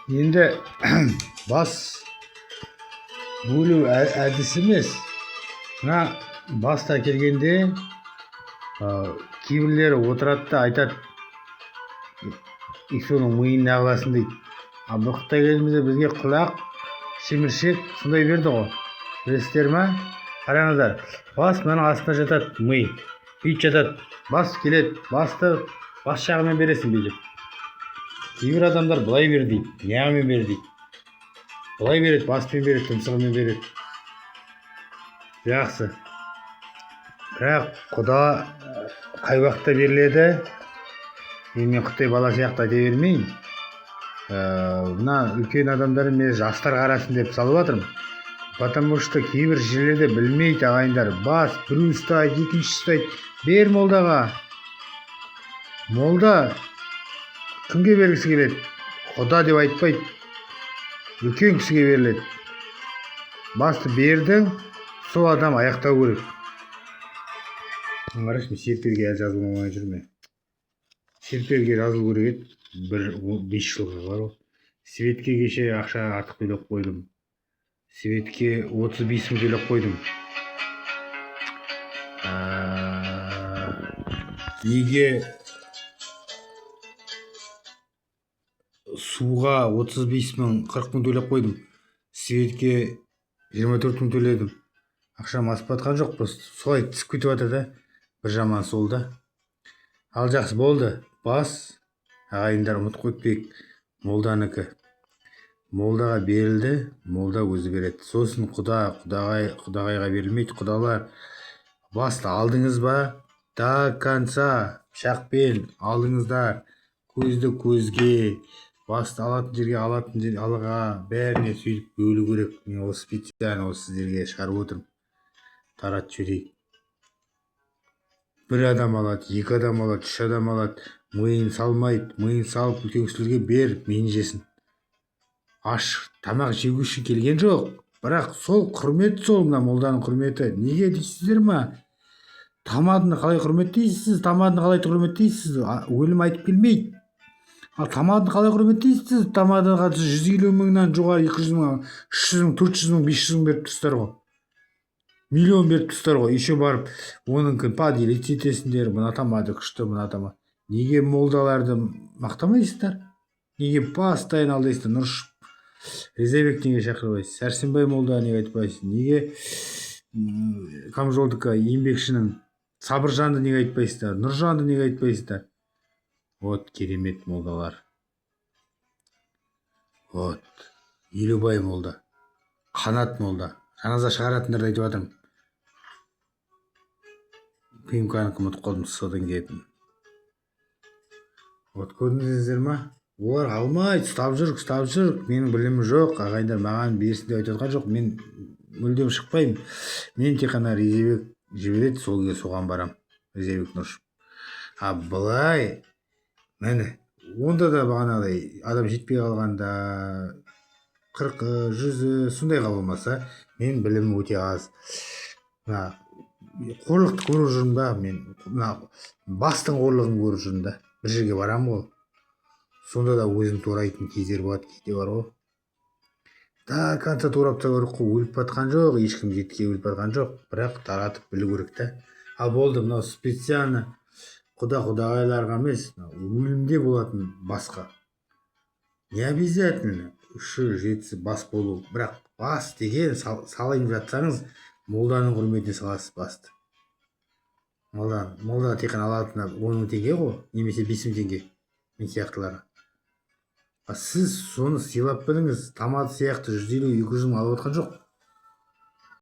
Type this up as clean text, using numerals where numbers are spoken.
Енді бас бөлу әдісі емес. Мына баста келгенде кейбірлері отырады да айтады, иксоның миын ағыласын дейді. Бұқта кезімізде бізге құлақ, шеміршек сондай берді ғой. Білесіздер ма? Қараңыздар, бас мынаның астында жатады, ми бүйтіп жатады. Бас келеді, басты бас жағымен бересің бүйтіп. Кейбір адамдар былай бер дейді, неғымен бер дейді. Былай береді, баспен береді, тұмсығымен береді. Жақсы. Бірақ құда қай уақытта беріледі? Мен құдай бала сияқты айта бермейін. Мына үлкен адамдар мен жастар қарасын деп салып жатырмын. Потому что кейбір жерлерде білмейді ағайындар. Бас біреу ұстайды, екінші ұстайды. Бер молдаға. Молда кімге бергісі келеді? Құда деп айтпайды. Үлкен кісіге беріледі. Басты бердің, сол адам аяқтау керек. Қарашы, серперге әлі жазылмай жүрме. Серперге жазылу керек еді. 5 жылға бар ғой. Светке кеше ақша артық төлеп қойдым. Светке 35 мың төлеп қойдым. Неге суға 35 мың, 40 мың төлеп қойдым. Светке 24 мың төледім. Ақшам асып батқан жоқ, просто солай түсіп кетіп жатыр да. Бір жаман сол да. Ал жақсы болды. Бас ағайындар ұмыт қойып, молданыкі. Молдаға берілді, молда өзі береді. Сосын құдағайға берілмейді. Құдалар, басты алдыңыз ба? До конца пышақпен алдыңыздар. Көзді көзге, басты алатын жерге алға, бәріне сөйтіп бөлу керек. Мен осы специально осы сіздерге шығарып отырмын. Таратып жіберейік. Бір адам алады, 2 адам алады, 3 адам алады. Миын салмайды, миын салып үлкен кісілерге бер, миын жесін. Аш тамақ жеу үшін келген жоқ. Бірақ сол құрмет, сол мына молданың құрметі. Неге дейсіздер ма? Тамадыны қалай құрметтейсіз? Тамадыны қалай құрметтейсіз? Өлім айтып келмейді. Ал тамадыны қалай құрметтейсіз? Тамадыға 150 мыңнан жоғары 200 мың, 300 мың, 400 мың, 500 мың беріп тұстар ғой. Миллион беріп тұстар ғой. Еще барып, оныңкін поделить етесіңдер. Мына тамады күшті, мына тамады. Неге молдаларды мақтамайсыздар? Неге постоянно алдайсыздар? Нұршып, Резабек неге шақырбайсыз? Сәрсенбай молда неге айтпайсыз? Неге Камжолдыка еңбекшінің Сабыржанды неге айтпайсыздар? Нұржанды неге айтпайсыздар? Вот керемет молдалар. Вот. Елубай молда. Қанат молда. Жаназа шығаратындарды айтып жатырмын. Пимканы ұмытып қалдым, содан келдім. Вот көрдіңіздер ма? Олар алмайды, ұстап жүр. Менің білімім жоқ, ағайындар маған берсін деп айтып жатқан жоқ. Мен мүлдем шықпаймын. Мен тек қана Резебек жібереді, сол кезде соған барам. Резебек Нұршып. Былай, міне, онда да бағанағыдай адам жетпей қалғанда 40, 100 сондайға болмаса, мен білімім өте аз. Қорлықты көріп жүрмін ба, мен бастың қорлығын көріп жүрмін да. Бір жерге барам ғой. Сонда да өзім турайтын кездер болады, кейде бар ғой. До конца турап та көріп қой, өліп батқан жоқ, ешкім жетке өліп батқан жоқ, бірақ таратып білу керек та. Ал болды, мынау специально құдағайларға емес, өлімде болатын басқа. Не обязательно 3-7 бас болу, бірақ бас деген салайын жатсаңыз, молданың құрметіне саласыз басты. Молда тек қана алатына 10 мың теңге ғой, немесе 5 мың теңге. Мен сияқтыларға. Сіз соны сыйлап біліңіз, тамады сияқты 150-200 мың алып отқан жоқ.